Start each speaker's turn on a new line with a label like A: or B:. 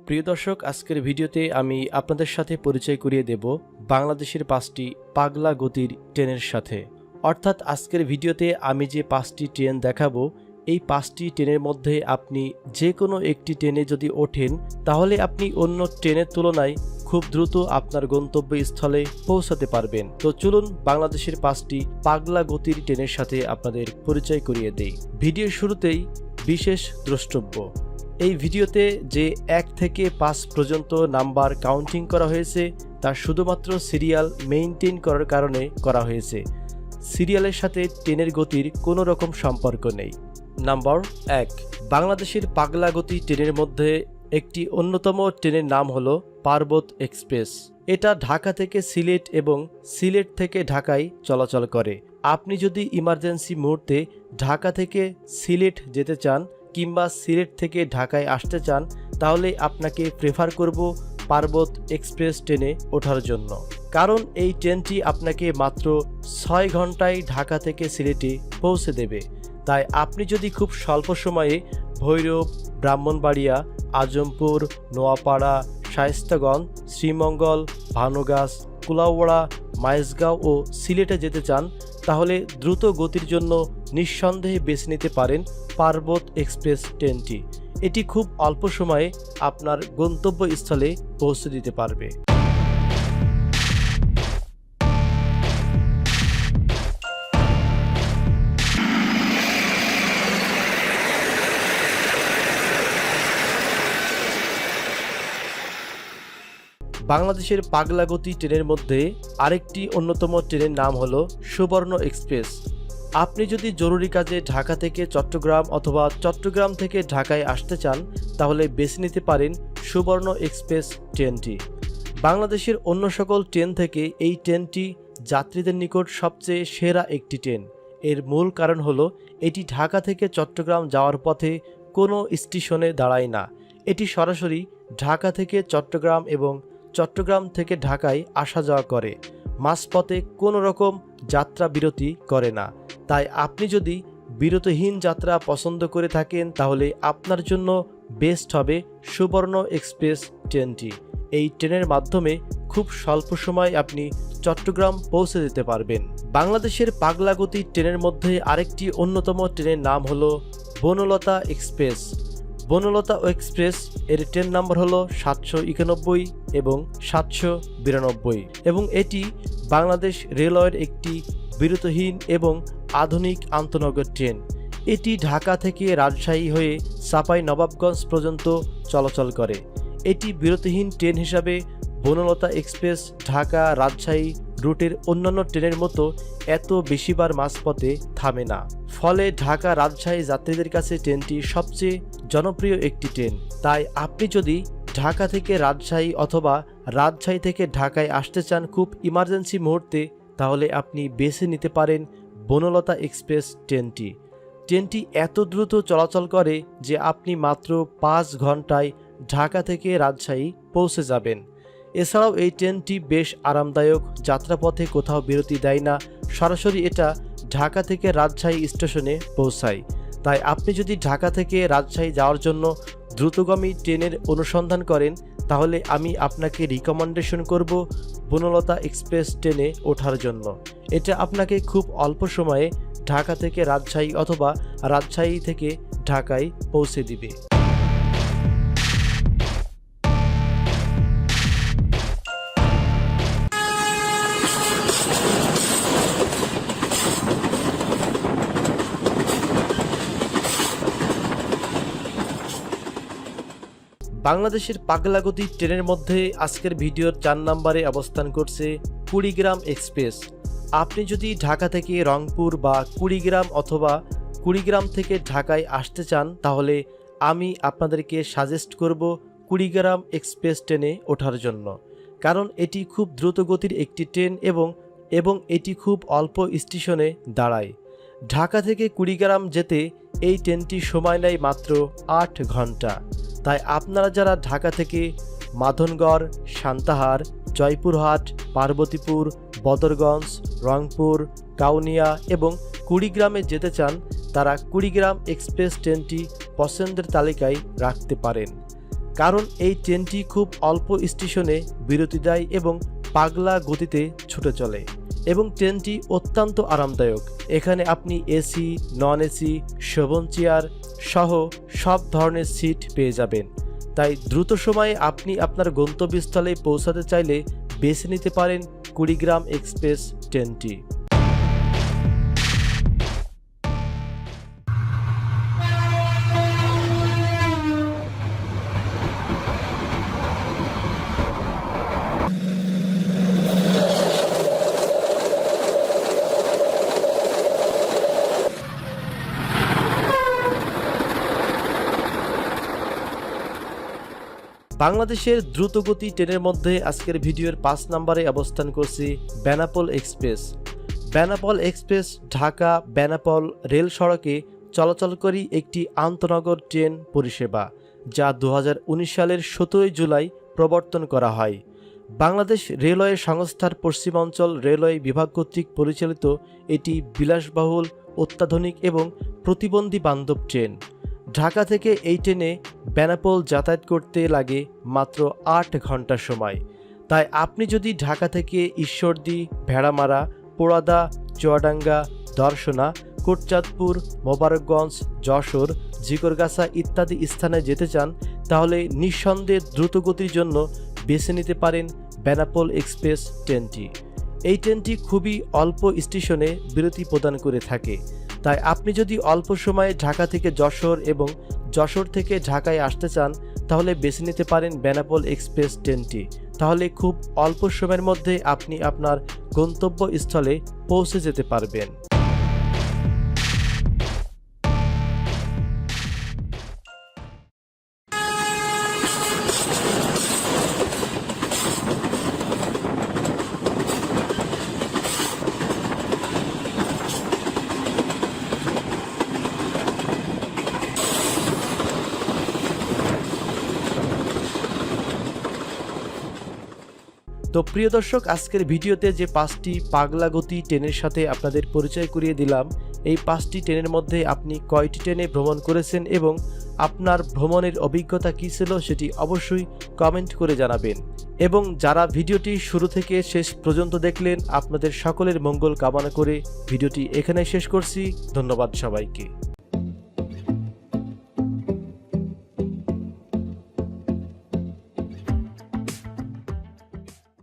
A: প্রিয় দর্শক, আজকের ভিডিওতে আমি আপনাদের সাথে পরিচয় করিয়ে দেব বাংলাদেশের 5টি পাগলা গতির ট্রেনের সাথে। অর্থাৎ আজকের ভিডিওতে আমি যে 5টি ট্রেন দেখাবো, এই 5টি ট্রেনের মধ্যে আপনি যে কোনো একটি ট্রেনে যদি ওঠেন তাহলে আপনি অন্য ট্রেনের তুলনায় খুব দ্রুত আপনার গন্তব্যস্থলে পৌঁছাতে পারবেন। তো চলুন বাংলাদেশের 5টি পাগলা গতির ট্রেনের সাথে আপনাদের পরিচয় করিয়ে দেই। ভিডিওর শুরুতেই বিশেষ দ্রষ্টব্য, এই ভিডিওতে যে 1 থেকে 5 পর্যন্ত নাম্বার কাউন্টিং করা হয়েছে তা শুধুমাত্র সিরিয়াল মেইনটেইন করার কারণে করা হয়েছে। সিরিয়ালের সাথে ট্রেনের গতির কোনো রকম সম্পর্ক নেই। নাম্বার 1, বাংলাদেশের পাগলা গতি ট্রেনের মধ্যে একটি অন্যতম ট্রেনের নাম হলো পার্বত এক্সপ্রেস। এটা ঢাকা থেকে সিলেট এবং সিলেট থেকে ঢাকায় চলাচল করে। আপনি যদি ইমার্জেন্সি মুহূর্তে ঢাকা থেকে সিলেট যেতে চান কিংবা সিলেট থেকে ঢাকায় আসতে চান তাহলে আপনাকে প্রেফার করব পার্বত এক্সপ্রেস ট্রেনে ওঠার জন্য, কারণ এই ট্রেনটি আপনাকে মাত্র 6 ঘন্টায় ঢাকা থেকে সিলেটে পৌঁছে দেবে। তাই আপনি যদি খুব স্বল্প সময়ে ভৈরব, ব্রাহ্মণবাড়িয়া, আজমপুর, নোয়াপাড়া, শায়েস্তাগঞ্জ, শ্রীমঙ্গল, ভানুগাছ, কুলাউড়া, মাইজগাঁও ও সিলেটে যেতে চান তাহলে দ্রুত গতির জন্য নিঃসন্দেহে বেছে নিতে পারেন পার্বত এক্সপ্রেস ট্রেনটি। এটি খুব অল্প সময়ে আপনার গন্তব্যস্থলে পৌঁছে দিতে পারবে। বাংলাদেশের পাগলা গতি ট্রেনের মধ্যে আরেকটি অন্যতম ট্রেনের নাম হলো সুবর্ণ এক্সপ্রেস। আপনি যদি জরুরি কাজে ঢাকা থেকে চট্টগ্রাম অথবা চট্টগ্রাম থেকে ঢাকায় আসতে চান তাহলে বেছে নিতে পারেন সুবর্ণ এক্সপ্রেস ট্রেনটি। বাংলাদেশের অন্য সকল ট্রেন থেকে এই ট্রেনটি যাত্রীদের নিকট সবচেয়ে সেরা একটি ট্রেন। এর মূল কারণ হলো এটি ঢাকা থেকে চট্টগ্রাম যাওয়ার পথে কোনো স্টেশনে দাঁড়ায় না। এটি সরাসরি ঢাকা থেকে চট্টগ্রাম এবং চট্টগ্রাম থেকে ঢাকায় আসা যাওয়া করে, মাঝপথে কোনো রকম যাত্রা বিরতি করে না। তাই আপনি যদি বিরতিহীন যাত্রা পছন্দ করে থাকেন তাহলে আপনার জন্য বেস্ট হবে সুবর্ণ এক্সপ্রেস ট্রেনটি। এই ট্রেনের মাধ্যমে খুব স্বল্প সময় আপনি চট্টগ্রাম পৌঁছে যেতে পারবেন। বাংলাদেশের পাগলা গতি ট্রেনের মধ্যে আরেকটি অন্যতম ট্রেনের নাম হলো বনলতা এক্সপ্রেস। বনলতা এক্সপ্রেস এর ট্রেন নাম্বার হলো 791 এবং 792 এবং এটি বাংলাদেশ রেলওয়ের একটি বিরতিহীন এবং আধুনিক আন্তনগর ট্রেন। এটি ঢাকা থেকে রাজশাহী হয়ে চাঁপাইনবাবগঞ্জ পর্যন্ত চলাচল করে। এটি বিরতিহীন ট্রেন হিসাবে বনলতা এক্সপ্রেস ঢাকা রাজশাহী রুটের অন্যান্য ট্রেনের মতো এত বেশিবার মাঝপথে থামে না। ফলে ঢাকা রাজশাহী যাত্রীদের কাছে ট্রেনটি সবচেয়ে জনপ্রিয় একটি ট্রেন। তাই আপনি যদি ঢাকা থেকে রাজশাহী অথবা রাজশাহী থেকে ঢাকায় আসতে চান খুব ইমার্জেন্সি মুহূর্তে তাহলে আপনি বেছে নিতে পারেন বনলতা এক্সপ্রেস ট্রেনটি। ট্রেনটি এত দ্রুত চলাচল করে যে আপনি মাত্র 5 ঘন্টায় ঢাকা থেকে রাজশাহী পৌঁছে যাবেন। এছাড়াও এই ট্রেনটি বেশ আরামদায়ক, যাত্রাপথে কোথাও বিরতি দেয় না, সরাসরি এটা ঢাকা থেকে রাজশাহী স্টেশনে পৌঁছায়। তাই আপনি যদি ঢাকা থেকে রাজশাহী যাওয়ার জন্য দ্রুতগামী ট্রেনের অনুসন্ধান করেন তাহলে আমি আপনাকে রিকমেন্ডেশন করব বনলতা এক্সপ্রেস ট্রেনে ওঠার জন্য। এটা আপনাকে খুব অল্প সময়ে ঢাকা থেকে রাজশাহী অথবা রাজশাহী থেকে ঢাকায় পৌঁছে দিবে। বাংলাদেশের পাগলা গতি ট্রেনের মধ্যে আজকের ভিডিওর 4 নম্বরে অবস্থান করছে কুড়িগ্রাম এক্সপ্রেস। আপনি যদি ঢাকা থেকে রংপুর বা কুড়িগ্রাম অথবা কুড়িগ্রাম থেকে ঢাকায় আসতে চান তাহলে আমি আপনাদেরকে সাজেস্ট করব কুড়িগ্রাম এক্সপ্রেস ট্রেনে ওঠার জন্য, কারণ এটি খুব দ্রুত গতির একটি ট্রেন এবং এটি খুব অল্প স্টেশনে দাঁড়ায়। ঢাকা থেকে কুড়িগ্রাম যেতে এই ট্রেনটি সময় নেয় মাত্র 8 ঘন্টা। তাই আপনারা যারা ঢাকা থেকে মাধনগড়, সান্তাহার, জয়পুরহাট, পার্বতীপুর, বদরগঞ্জ, রংপুর, কাউনিয়া এবং কুড়িগ্রামে যেতে চান তারা কুড়িগ্রাম এক্সপ্রেস ট্রেনটি পছন্দের তালিকায় রাখতে পারেন। কারণ এই ট্রেনটি খুব অল্প স্টেশনে বিরতি দেয় এবং পাগলা গতিতে ছুটে চলে এবং ট্রেনটি অত্যন্ত আরামদায়ক। এখানে আপনি এসি, নন এসি, শোভন চেয়ার সহ সব ধরনের সিট পেয়ে যাবেন। তাই দ্রুত সময়ে আপনি আপনার গন্তব্যস্থলে পৌঁছাতে চাইলে বেছে নিতে পারেন কুড়িগ্রাম এক্সপ্রেস ট্রেনটি। বাংলাদেশের দ্রুতগতি ট্রেনের মধ্যে আজকের ভিডিওর 5 নম্বরে অবস্থান করছি Benapole express. Benapole express Dhaka Benapole rail সড়কে চলাচলকারী একটি আন্তনগর ট্রেন পরিষেবা, যা 2019 সালের 17 জুলাই প্রবর্তন করা হয়। বাংলাদেশ রেলওয়ে সংস্থার পশ্চিমাঞ্চল রেলওয়ে বিভাগ কর্তৃক পরিচালিত এটি বিলাসবহুল, অত্যাধুনিক এবং প্রতিবন্ধী বান্ধব ট্রেন। ঢাকা থেকে এই ট্রেনে বেনাপোল যাতায়াত করতে লাগে মাত্র 8 ঘন্টা সময়। তাই আপনি যদি ঢাকা থেকে ঈশ্বরদী, ভেড়ামারা, পোড়াদা, চুয়াডাঙ্গা, দর্শনা, কোটচাঁদপুর, মোবারকগঞ্জ, যশোর, জিকরগাছা ইত্যাদি স্থানে যেতে চান, তাহলে নিঃসন্দেহে দ্রুতগতির জন্য বেছে নিতে পারেন বেনাপোল এক্সপ্রেস ট্রেনটি। এই ট্রেনটি খুবই অল্প স্টেশনে বিরতি প্রদান করে থাকে। তাই আপনি যদি অল্প সময়ে ঢাকা থেকে যশোর এবং যশোর থেকে ঢাকায় আসতে চান, তাহলে বেছে নিতে পারেন বেনাপোল এক্সপ্রেস ট্রেনটি। তাহলে খুব অল্প সময়ের মধ্যে আপনি আপনার গন্তব্যস্থলে পৌঁছে যেতে পারবেন। তো প্রিয় দর্শক, আজকের ভিডিওতে যে 5টি পাগলা গতি ট্রেনের সাথে আপনাদের পরিচয় করিয়ে দিলাম, এই 5টি ট্রেনের মধ্যে আপনি কয়টি ট্রেনে ভ্রমণ করেছেন এবং আপনার ভ্রমণের অভিজ্ঞতা কী ছিল সেটি অবশ্যই কমেন্ট করে জানাবেন। এবং যারা ভিডিওটি শুরু থেকে শেষ পর্যন্ত দেখলেন, আপনাদের সকলের মঙ্গল কামনা করে ভিডিওটি এখানে শেষ করছি। ধন্যবাদ সবাইকে।